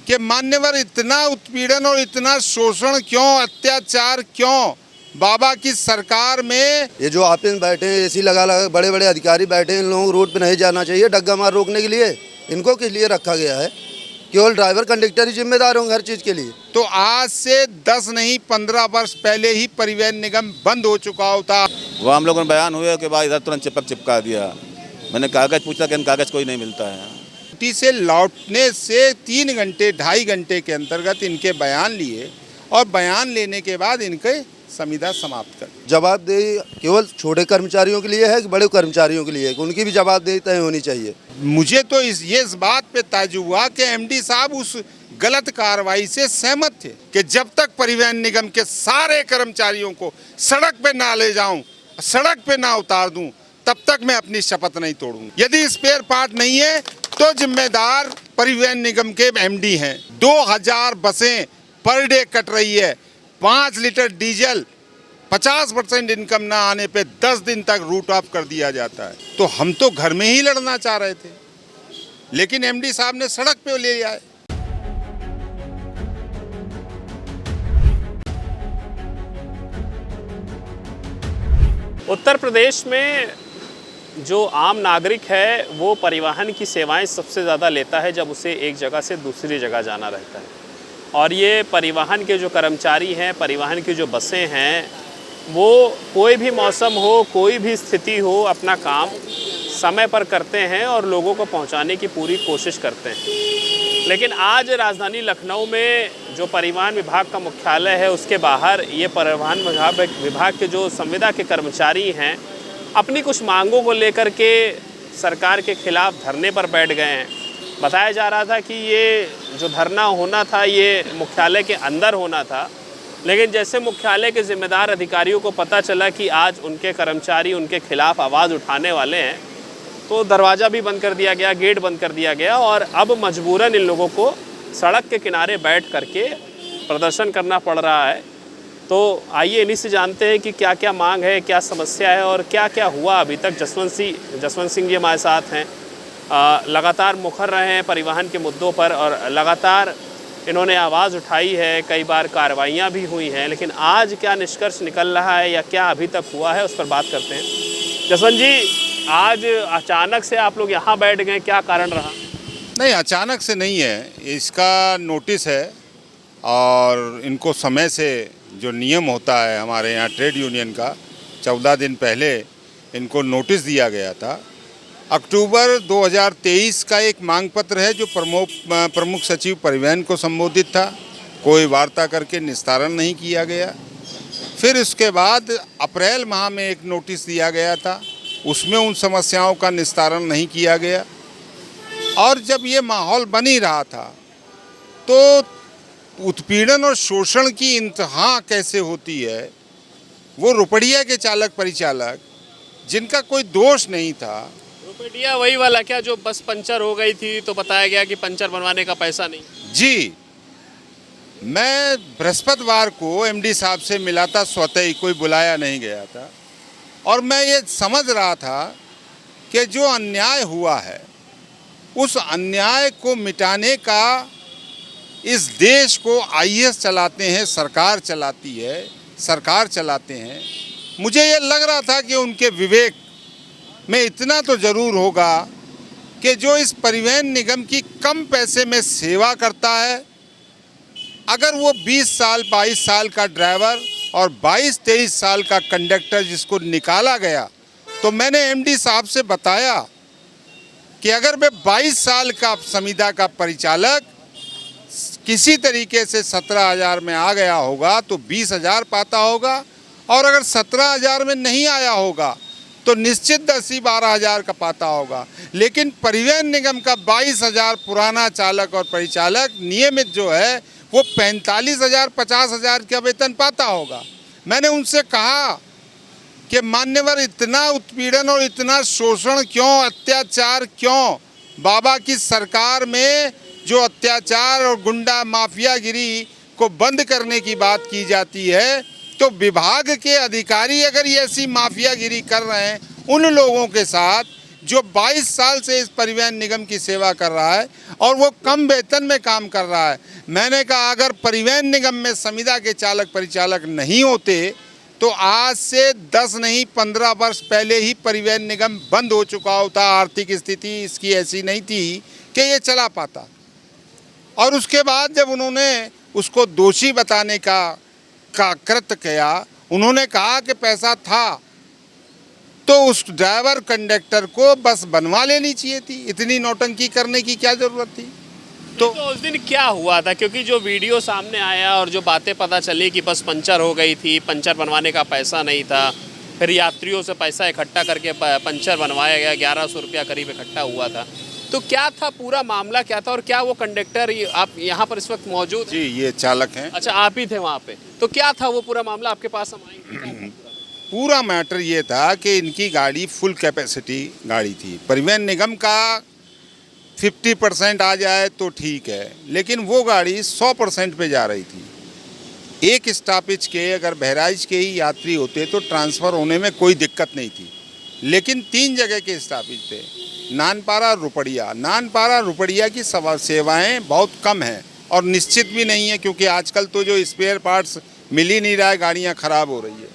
कि मान्यवर इतना उत्पीड़न और इतना शोषण क्यों, अत्याचार क्यों? बाबा की सरकार में ये जो ऑफिस बैठे हैं, एसी लगा लगा बड़े बड़े अधिकारी बैठे हैं, इन लोगों को रोड पे नहीं जाना चाहिए डग्गा मार रोकने के लिए। इनको किस लिए रखा गया है? केवल ड्राइवर कंडक्टर ही जिम्मेदार होंगे हर चीज़ के लिए। तो आज से 10 नहीं 15 वर्ष पहले ही परिवहन निगम बंद हो चुका होता। वो हम लोगों ने बयान हुए कि भाई इधर तुरंत चिपका दिया। मैंने कागज़ पूछा कि कागज़ कोई नहीं मिलता है। ड्यूटी से लौटने से 3 घंटे 2.5 घंटे के अंतर्गत इनके बयान लिए और बयान लेने के बाद इनके संविदा समाप्त कर। जवाबदेही केवल छोटे कर्मचारियों के लिए है कि बड़े कर्मचारियों के लिए है? उनकी भी जवाबदेही तय होनी चाहिए। मुझे तो इस बात पे ताज्जुब हुआ कि एमडी साहब उस गलत कार्रवाई से सहमत थे कि जब तक परिवहन निगम के सारे कर्मचारियों को सड़क पे ना ले जाऊं, सड़क पे ना उतार दूं, तब तक मैं अपनी शपथ नहीं तोड़ूंगा। यदि स्पेयर पार्ट नहीं है तो जिम्मेदार परिवहन निगम के एमडी हैं। 2000 बसें पर डे कट रही है, 5 लीटर डीजल, 50% इनकम ना आने पे 10 दिन तक रूट ऑफ कर दिया जाता है। तो हम तो घर में ही लड़ना चाह रहे थे, लेकिन एमडी साहब ने सड़क पे ले आए। उत्तर प्रदेश में जो आम नागरिक है वो परिवहन की सेवाएं सबसे ज़्यादा लेता है जब उसे एक जगह से दूसरी जगह जाना रहता है। और ये परिवहन के जो कर्मचारी हैं, परिवहन की जो बसें हैं, वो कोई भी मौसम हो, कोई भी स्थिति हो, अपना काम समय पर करते हैं और लोगों को पहुंचाने की पूरी कोशिश करते हैं। लेकिन आज राजधानी लखनऊ में जो परिवहन विभाग का मुख्यालय है उसके बाहर ये परिवहन विभाग के जो संविदा के कर्मचारी हैं अपनी कुछ मांगों को लेकर के सरकार के खिलाफ धरने पर बैठ गए हैं। बताया जा रहा था कि ये जो धरना होना था ये मुख्यालय के अंदर होना था, लेकिन जैसे मुख्यालय के जिम्मेदार अधिकारियों को पता चला कि आज उनके कर्मचारी उनके खिलाफ आवाज़ उठाने वाले हैं तो दरवाज़ा भी बंद कर दिया गया, गेट बंद कर दिया गया और अब मजबूरन इन लोगों को सड़क के किनारे बैठ करके प्रदर्शन करना पड़ रहा है। तो आइए इन्हीं से जानते हैं कि क्या क्या मांग है, क्या समस्या है और क्या क्या हुआ अभी तक। जसवंत सिंह जी हमारे साथ हैं, लगातार मुखर रहे हैं परिवहन के मुद्दों पर और लगातार इन्होंने आवाज़ उठाई है, कई बार कार्रवाइयाँ भी हुई हैं, लेकिन आज क्या निष्कर्ष निकल रहा है या क्या अभी तक हुआ है उस पर बात करते हैं। जसवंत जी, आज अचानक से आप लोग यहाँ बैठ गए, क्या कारण रहा? नहीं, अचानक से नहीं है, इसका नोटिस है और इनको समय से जो नियम होता है हमारे यहाँ ट्रेड यूनियन का, 14 दिन पहले इनको नोटिस दिया गया था। अक्टूबर 2023 का एक मांग पत्र है जो प्रमुख सचिव परिवहन को संबोधित था, कोई वार्ता करके निस्तारण नहीं किया गया। फिर उसके बाद अप्रैल माह में एक नोटिस दिया गया था, उसमें उन समस्याओं का निस्तारण नहीं किया गया। और जब ये माहौल बन ही रहा था तो उत्पीड़न और शोषण की इंतहा कैसे होती है, वो रुपड़िया के चालक परिचालक जिनका कोई दोष नहीं था। रुपड़िया वही वाला क्या जो बस पंचर हो गई थी तो बताया गया कि पंचर बनवाने का पैसा नहीं? जी, मैं बृहस्पतिवार को एमडी साहब से मिला था, स्वतः ही, कोई बुलाया नहीं गया था। और मैं ये समझ रहा था कि जो अन्याय हुआ है उस अन्याय को मिटाने का इस देश को आईएएस चलाते हैं, सरकार चलाती है, सरकार चलाते हैं। मुझे ये लग रहा था कि उनके विवेक में इतना तो ज़रूर होगा कि जो इस परिवहन निगम की कम पैसे में सेवा करता है, अगर वो 20 साल 22 साल का ड्राइवर और 22-23 साल का कंडक्टर जिसको निकाला गया, तो मैंने एमडी साहब से बताया कि अगर मैं 22 साल का संविदा का परिचालक किसी तरीके से 17,000 में आ गया होगा तो 20,000 पाता होगा, और अगर 17,000 में नहीं आया होगा तो निश्चित 10-12,000 का पाता होगा। लेकिन परिवहन निगम का 22,000 पुराना चालक और परिचालक नियमित जो है वो 45,000 50,000 का वेतन पाता होगा। मैंने उनसे कहा कि मान्यवर इतना उत्पीड़न और इतना शोषण क्यों, अत्याचार क्यों? बाबा की सरकार में जो अत्याचार और गुंडा माफियागिरी को बंद करने की बात की जाती है, तो विभाग के अधिकारी अगर ये ऐसी माफियागिरी कर रहे हैं उन लोगों के साथ जो 22 साल से इस परिवहन निगम की सेवा कर रहा है और वो कम वेतन में काम कर रहा है। मैंने कहा अगर परिवहन निगम में संविदा के चालक परिचालक नहीं होते तो आज से 10 नहीं 15 वर्ष पहले ही परिवहन निगम बंद हो चुका होता। आर्थिक स्थिति इसकी ऐसी नहीं थी कि ये चला पाता। और उसके बाद जब उन्होंने उसको दोषी बताने का कृत्य किया, उन्होंने कहा कि पैसा था तो उस ड्राइवर कंडक्टर को बस बनवा लेनी चाहिए थी। इतनी नौटंकी करने की क्या ज़रूरत थी? तो उस दिन क्या हुआ था, क्योंकि जो वीडियो सामने आया और जो बातें पता चली कि बस पंचर हो गई थी, पंचर बनवाने का पैसा नहीं था, फिर यात्रियों से पैसा इकट्ठा करके पंचर बनवाया गया, 1100 रुपया करीब इकट्ठा हुआ था। तो क्या था पूरा मामला, क्या था? और क्या वो कंडक्टर आप यहाँ पर इस वक्त मौजूद? जी, ये चालक हैं। अच्छा, आप ही थे वहाँ पे। तो क्या था वो पूरा मामला, आपके पास हम आएंगे? पूरा मैटर ये था कि इनकी गाड़ी फुल कैपेसिटी गाड़ी थी। परिवहन निगम का 50% आ जाए तो ठीक है, लेकिन वो गाड़ी 100% पे जा रही थी। एक स्टॉपेज के अगर बहराइच के ही यात्री होते तो ट्रांसफ़र होने में कोई दिक्कत नहीं थी, लेकिन 3 जगह के स्टॉपेज थे, नानपारा रुपड़िया। नानपारा रुपड़िया की सेवाएं बहुत कम हैं और निश्चित भी नहीं है, क्योंकि आजकल तो जो स्पेयर पार्ट्स मिल ही नहीं रहा है, गाड़ियाँ ख़राब हो रही है।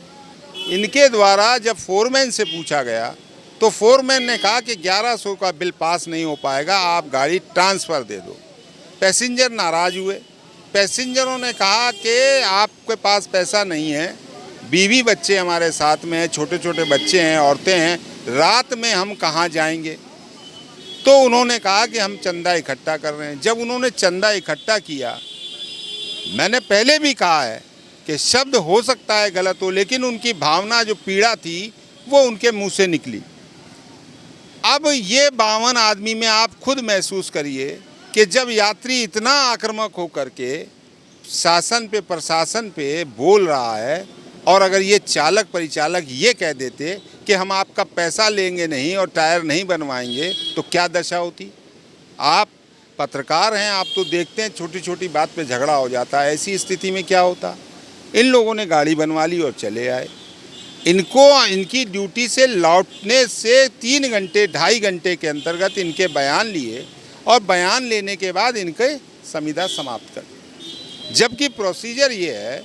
इनके द्वारा जब फोरमैन से पूछा गया तो फोरमैन ने कहा कि 1100 का बिल पास नहीं हो पाएगा, आप गाड़ी ट्रांसफ़र दे दो। पैसेंजर नाराज़ हुए। पैसेंजरों ने कहा कि आपके पास पैसा नहीं है, बीवी बच्चे हमारे साथ में हैं, छोटे छोटे बच्चे हैं, औरतें हैं, रात में हम कहाँ जाएंगे? तो उन्होंने कहा कि हम चंदा इकट्ठा कर रहे हैं। जब उन्होंने चंदा इकट्ठा किया, मैंने पहले भी कहा है कि शब्द हो सकता है गलत हो, लेकिन उनकी भावना जो पीड़ा थी वो उनके मुंह से निकली। अब ये 52 आदमी में आप खुद महसूस करिए कि जब यात्री इतना आक्रामक होकर के शासन पे प्रशासन पे बोल रहा है और अगर ये चालक परिचालक ये कह देते कि हम आपका पैसा लेंगे नहीं और टायर नहीं बनवाएंगे तो क्या दशा होती? आप पत्रकार हैं, आप तो देखते हैं छोटी छोटी बात पे झगड़ा हो जाता है। ऐसी स्थिति में क्या होता? इन लोगों ने गाड़ी बनवा ली और चले आए। इनको इनकी ड्यूटी से लौटने से 3 घंटे 2.5 घंटे के अंतर्गत इनके बयान लिए और बयान लेने के बाद इनके संविदा समाप्त कर दी। जबकि प्रोसीजर ये है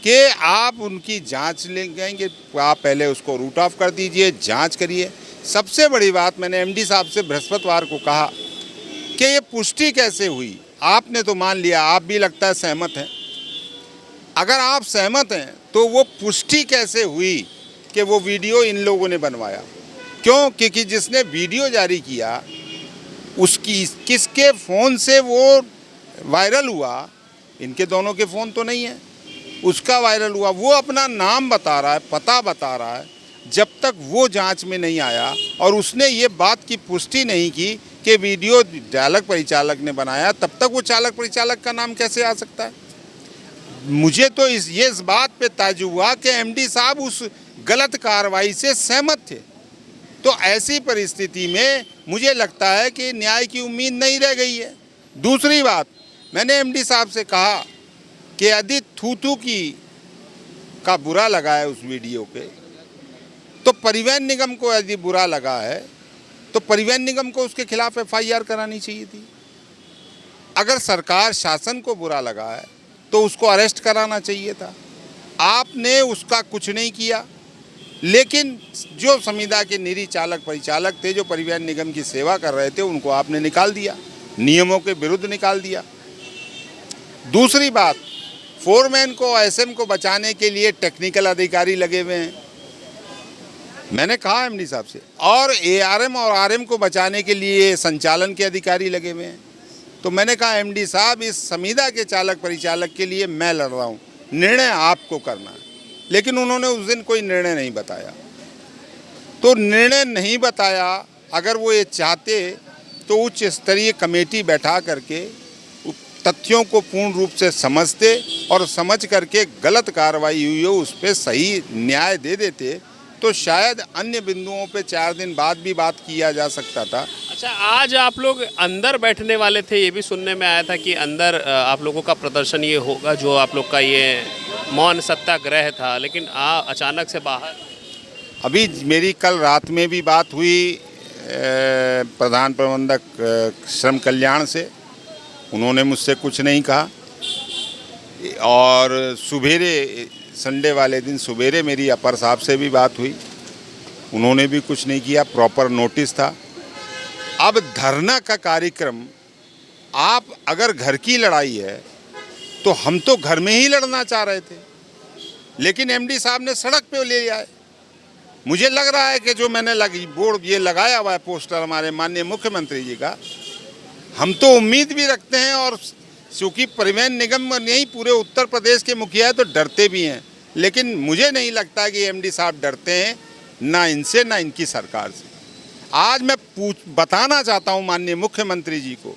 कि आप उनकी जांच लेंगे, आप पहले उसको रूट ऑफ कर दीजिए, जांच करिए। सबसे बड़ी बात मैंने एमडी साहब से बृहस्पतिवार को कहा कि ये पुष्टि कैसे हुई? आपने तो मान लिया, आप भी लगता है सहमत हैं। अगर आप सहमत हैं तो वो पुष्टि कैसे हुई कि वो वीडियो इन लोगों ने बनवाया? क्यों? क्योंकि जिसने वीडियो जारी किया उसकी किसके फ़ोन से वो वायरल हुआ? इनके दोनों के फ़ोन तो नहीं है, उसका वायरल हुआ। वो अपना नाम बता रहा है, पता बता रहा है। जब तक वो जांच में नहीं आया और उसने ये बात की पुष्टि नहीं की कि वीडियो चालक परिचालक ने बनाया, तब तक वो चालक परिचालक का नाम कैसे आ सकता है? मुझे तो इस बात पे ताज्जुब हुआ कि एमडी साहब उस गलत कार्रवाई से सहमत थे। तो ऐसी परिस्थिति में मुझे लगता है कि न्याय की उम्मीद नहीं रह गई है। दूसरी बात, मैंने एमडी साहब से कहा कि यदि थू का बुरा लगा है उस वीडियो पे, तो परिवहन निगम को यदि बुरा लगा है तो परिवहन निगम को उसके खिलाफ FIR करानी चाहिए थी। अगर सरकार शासन को बुरा लगा है तो उसको अरेस्ट कराना चाहिए था। आपने उसका कुछ नहीं किया, लेकिन जो संविदा के निरी चालक परिचालक थे, जो परिवहन निगम की सेवा कर रहे थे, उनको आपने निकाल दिया, नियमों के विरुद्ध निकाल दिया। दूसरी बात, फोरमैन को SM को बचाने के लिए टेक्निकल अधिकारी लगे हुए हैं। मैंने कहा एमडी साहब से, और ARM और RM को बचाने के लिए संचालन के अधिकारी लगे हुए हैं। तो मैंने कहा एमडी साहब, इस संविदा के चालक परिचालक के लिए मैं लड़ रहा हूँ, निर्णय आपको करना है। लेकिन उन्होंने उस दिन कोई निर्णय नहीं बताया। तो निर्णय नहीं बताया, अगर वो ये चाहते तो उच्च स्तरीय कमेटी बैठा करके तथ्यों को पूर्ण रूप से समझते और समझ करके गलत कार्रवाई हुई हो उस पर सही न्याय दे देते, तो शायद अन्य बिंदुओं पे 4 दिन बाद भी बात किया जा सकता था। अच्छा, आज आप लोग अंदर बैठने वाले थे, ये भी सुनने में आया था कि अंदर आप लोगों का प्रदर्शन ये होगा, जो आप लोग का ये मौन सत्याग्रह था, लेकिन अचानक से बाहर। अभी मेरी कल रात में भी बात हुई प्रधान प्रबंधक श्रम कल्याण से, उन्होंने मुझसे कुछ नहीं कहा। और सुबेरे संडे वाले दिन सुबेरे मेरी अपर साहब से भी बात हुई, उन्होंने भी कुछ नहीं किया, प्रॉपर नोटिस था। अब धरना का कार्यक्रम, आप अगर घर की लड़ाई है तो हम तो घर में ही लड़ना चाह रहे थे, लेकिन एमडी साहब ने सड़क पे ले लिया है। मुझे लग रहा है कि जो मैंने बोर्ड ये लगाया हुआ है पोस्टर हमारे माननीय मुख्यमंत्री जी का, हम तो उम्मीद भी रखते हैं, और चूँकि परिवहन निगम नहीं पूरे उत्तर प्रदेश के मुखिया है तो डरते भी हैं, लेकिन मुझे नहीं लगता कि एमडी साहब डरते हैं, ना इनसे ना इनकी सरकार से। आज मैं बताना चाहता हूं माननीय मुख्यमंत्री जी को,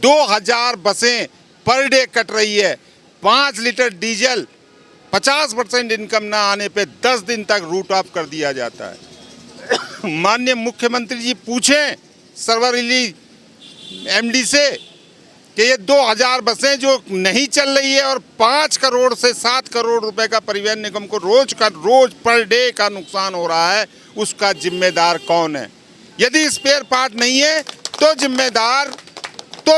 2000 बसें पर डे कट रही है, 5 लीटर डीजल 50% इनकम ना आने पे 10 दिन तक रूट ऑफ कर दिया जाता है। माननीय मुख्यमंत्री जी पूछें सरवरीली एमडी से कि ये 2000 बसें जो नहीं चल रही है और 5 करोड़ से 7 करोड़ रुपए का परिवहन निगम को रोज पर डे का नुकसान हो रहा है, उसका जिम्मेदार कौन है? यदि स्पेयर पार्ट नहीं है तो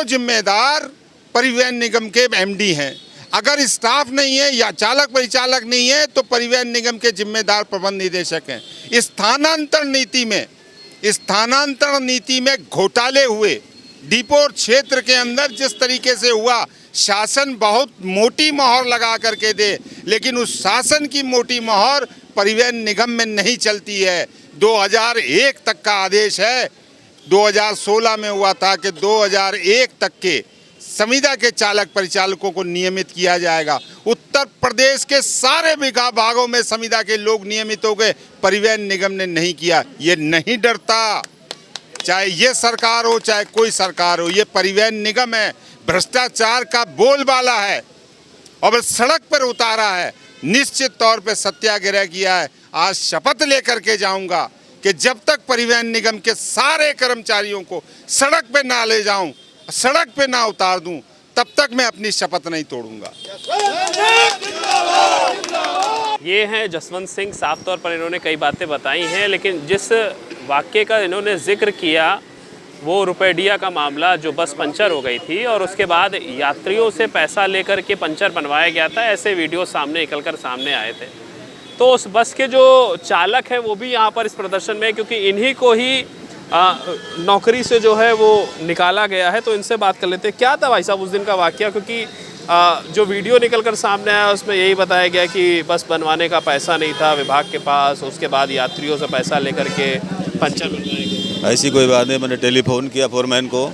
जिम्मेदार परिवहन निगम के एमडी हैं। अगर स्टाफ नहीं है या चालक परिचालक नहीं है तो परिवहन निगम के जिम्मेदार प्रबंध निदेशक हैं। स्थानांतरण नीति में घोटाले हुए, डिपो और क्षेत्र के अंदर जिस तरीके से हुआ, शासन बहुत मोटी मोहर लगा करके दे, लेकिन उस शासन की मोटी मोहर परिवहन निगम में नहीं चलती है। 2001 तक का आदेश है, 2016 में हुआ था कि 2001 तक के संविदा के चालक परिचालकों को नियमित किया जाएगा। उत्तर प्रदेश के सारे भागों में संविदा के लोग नियमित हो गए, परिवहन निगम ने नहीं किया। ये नहीं डरता, चाहे ये सरकार हो चाहे कोई सरकार हो, ये परिवहन निगम है, भ्रष्टाचार का बोलबाला है और सड़क पर उतारा है। निश्चित तौर पे सत्याग्रह किया है। आज शपथ लेकर के जाऊंगा कि जब तक परिवहन निगम के सारे कर्मचारियों को सड़क पे ना ले जाऊं, सड़क पे ना उतार दूं, तब तक मैं अपनी शपथ नहीं तोड़ूंगा। ये हैं जसवंत सिंह। साफ तौर पर इन्होंने कई बातें बताई हैं, लेकिन जिस वाक्य का इन्होंने जिक्र किया वो रुपैडिया का मामला, जो बस पंचर हो गई थी और उसके बाद यात्रियों से पैसा लेकर के पंचर बनवाया गया था, ऐसे वीडियो सामने निकलकर सामने आए थे। तो उस बस के जो चालक हैं वो भी यहाँ पर इस प्रदर्शन में, क्योंकि इन्हीं को ही नौकरी से जो है वो निकाला गया है। तो इनसे बात कर लेते हैं, क्या था भाई साहब उस दिन का वाकया? क्योंकि जो वीडियो निकलकर सामने आया उसमें यही बताया गया कि बस बनवाने का पैसा नहीं था विभाग के पास, उसके बाद यात्रियों से पैसा लेकर के पंचर बनवाया गया। ऐसी कोई बात नहीं। मैंने टेलीफोन किया फोरमैन को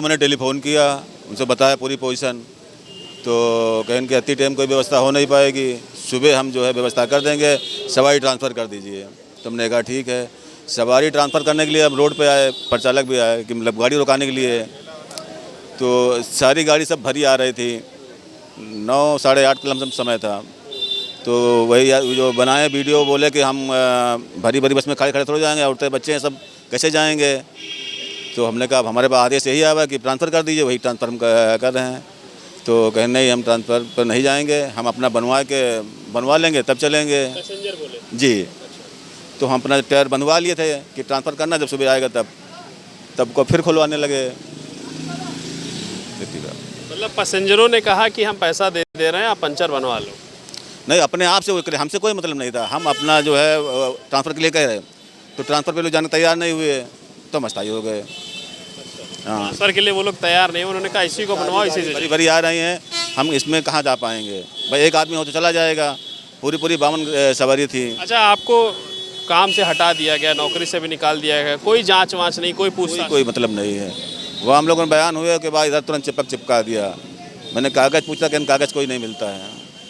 मैंने टेलीफोन किया, उनसे बताया पूरी पोजीशन, तो कहें कि अति टाइम कोई व्यवस्था हो नहीं पाएगी, सुबह हम जो है व्यवस्था कर देंगे, सवारी ट्रांसफ़र कर दीजिए। तो हमने कहा ठीक है। सवारी ट्रांसफ़र करने के लिए अब रोड पे आए, परिचालक भी आए कि मतलब गाड़ी रुकाने के लिए, तो सारी गाड़ी सब भरी आ रही थी। 9 साढ़े 8 का समय था। तो वही जो बनाए वीडियो बोले कि हम भरी भरी बस में खड़े थोड़े जाएंगे, औरतें बच्चे हैं सब कैसे जाएंगे। तो हमने कहा हमारे पास आदेश यही आया कि ट्रांसफ़र कर दीजिए, वही ट्रांसफ़र हम कर रहे हैं। तो कहें नहीं, हम ट्रांसफ़र पर नहीं जाएंगे, हम अपना बनवा लेंगे तब चलेंगे। पैसेंजर बोले जी। तो हम अपना टायर बनवा लिए थे कि ट्रांसफ़र करना, जब सुबह आएगा तब को फिर खुलवाने लगे। मतलब पैसेंजरों ने कहा कि हम पैसा दे रहे हैं, आप पंचर बनवा लो। नहीं, अपने आप से वो करे, हमसे कोई मतलब नहीं था। हम अपना जो है ट्रांसफ़र के लिए कह रहे, तो ट्रांसफ़र पे लोग जाने तैयार नहीं हुए, तो मस्ताई हो गए। हाँ, ट्रांसफ़र के लिए वो लोग तैयार नहीं, उन्होंने कहा इसी को बनवाओ, इसी से भरी आ रही हैं, हम इसमें कहाँ जा पाएंगे भाई। एक आदमी हो तो चला जाएगा, पूरी 52 सवारी थी। अच्छा, आपको काम से हटा दिया गया, नौकरी से भी निकाल दिया गया, कोई जांच वाँच नहीं, कोई पूछताछ? कोई मतलब नहीं है। वो हम लोगों ने बयान हुए कि भाई इधर तुरंत चिपका दिया। मैंने कागज़ पूछा कि कागज़ कोई नहीं मिलता है।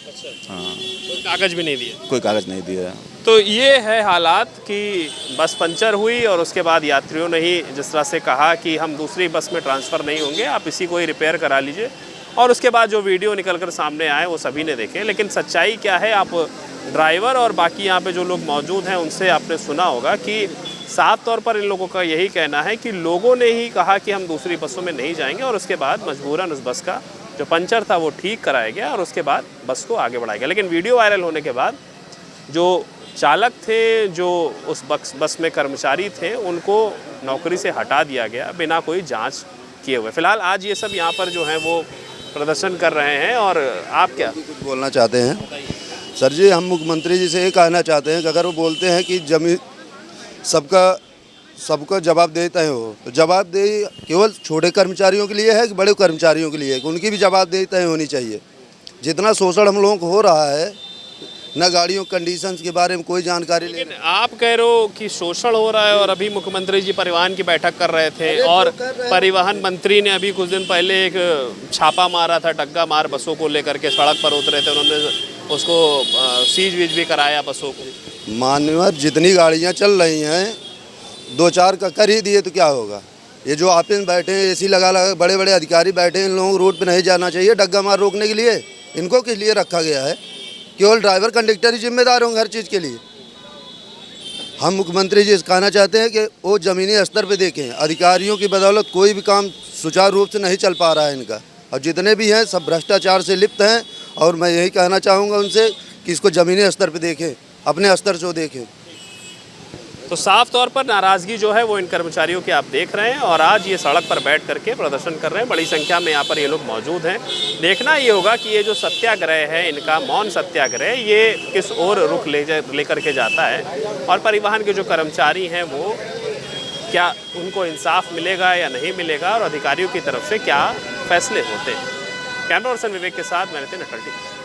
अच्छा, हाँ, कोई कागज़ भी नहीं दिया? कोई कागज़ नहीं दिया। तो ये है हालात कि बस पंचर हुई और उसके बाद यात्रियों ने ही जिस तरह से कहा कि हम दूसरी बस में ट्रांसफ़र नहीं होंगे, आप इसी को ही रिपेयर करा लीजिए। और उसके बाद जो वीडियो निकल कर सामने आए वो सभी ने देखे। लेकिन सच्चाई क्या है, आप ड्राइवर और बाकी यहाँ पे जो लोग मौजूद हैं उनसे आपने सुना होगा कि साफ तौर पर इन लोगों का यही कहना है कि लोगों ने ही कहा कि हम दूसरी बसों में नहीं जाएंगे, और उसके बाद मजबूरन उस बस का जो पंचर था वो ठीक कराया गया और उसके बाद बस को आगे बढ़ाया गया। लेकिन वीडियो वायरल होने के बाद जो चालक थे, जो उस बस में कर्मचारी थे, उनको नौकरी से हटा दिया गया बिना कोई जांच किए हुए। फिलहाल आज ये सब यहाँ पर जो हैं वो प्रदर्शन कर रहे हैं। और आप क्या कुछ बोलना चाहते हैं? सर जी, हम मुख्यमंत्री जी से ये कहना चाहते हैं कि अगर वो बोलते हैं कि जमीन सबका जवाबदेही तय हो, तो जवाबदेही केवल छोटे कर्मचारियों के लिए है कि बड़े कर्मचारियों के लिए है? कि उनकी भी जवाबदेही तय होनी चाहिए। जितना शोषण हम लोगों को हो रहा है, न गाड़ियों कंडीशंस के बारे में कोई जानकारी ले। लेकिन आप कह रहे हो कि शोषण हो रहा है, और अभी मुख्यमंत्री जी परिवहन की बैठक कर रहे थे, और परिवहन मंत्री ने अभी कुछ दिन पहले एक छापा मारा था, डग्गा मार बसों को लेकर के सड़क पर उतरे थे, उन्होंने उसको सीज वीज भी कराया बसों को। मान्यवर जितनी गाड़ियाँ चल रही हैं, 2-4 का कर ही दिए तो क्या होगा? ये जो आप इन बैठे हैं, एसी लगा बड़े बड़े अधिकारी बैठे हैं, इन लोगों को रोड पे नहीं जाना चाहिए डग्गा मार रोकने के लिए। इनको किस लिए रखा गया है? केवल ड्राइवर कंडक्टर ही जिम्मेदार होंगे हर चीज़ के लिए। हम मुख्यमंत्री जी से कहना चाहते हैं कि वो ज़मीनी स्तर पे देखें। अधिकारियों की बदौलत कोई भी काम सुचारू रूप से नहीं चल पा रहा है इनका, और जितने भी हैं सब भ्रष्टाचार से लिप्त हैं। और मैं यही कहना चाहूँगा उनसे कि इसको ज़मीनी स्तर पे देखें, अपने स्तर से वो देखें। तो साफ तौर पर नाराज़गी जो है वो इन कर्मचारियों की आप देख रहे हैं, और आज ये सड़क पर बैठ करके प्रदर्शन कर रहे हैं। बड़ी संख्या में यहाँ पर ये लोग मौजूद हैं। देखना ये होगा कि ये जो सत्याग्रह है इनका, मौन सत्याग्रह, ये किस ओर रुख लेकर के जाता है, और परिवहन के जो कर्मचारी हैं वो क्या उनको इंसाफ मिलेगा या नहीं मिलेगा, और अधिकारियों की तरफ से क्या फैसले होते हैं। कैमरा पर्सन विवेक के साथ मैं नितिन अटल।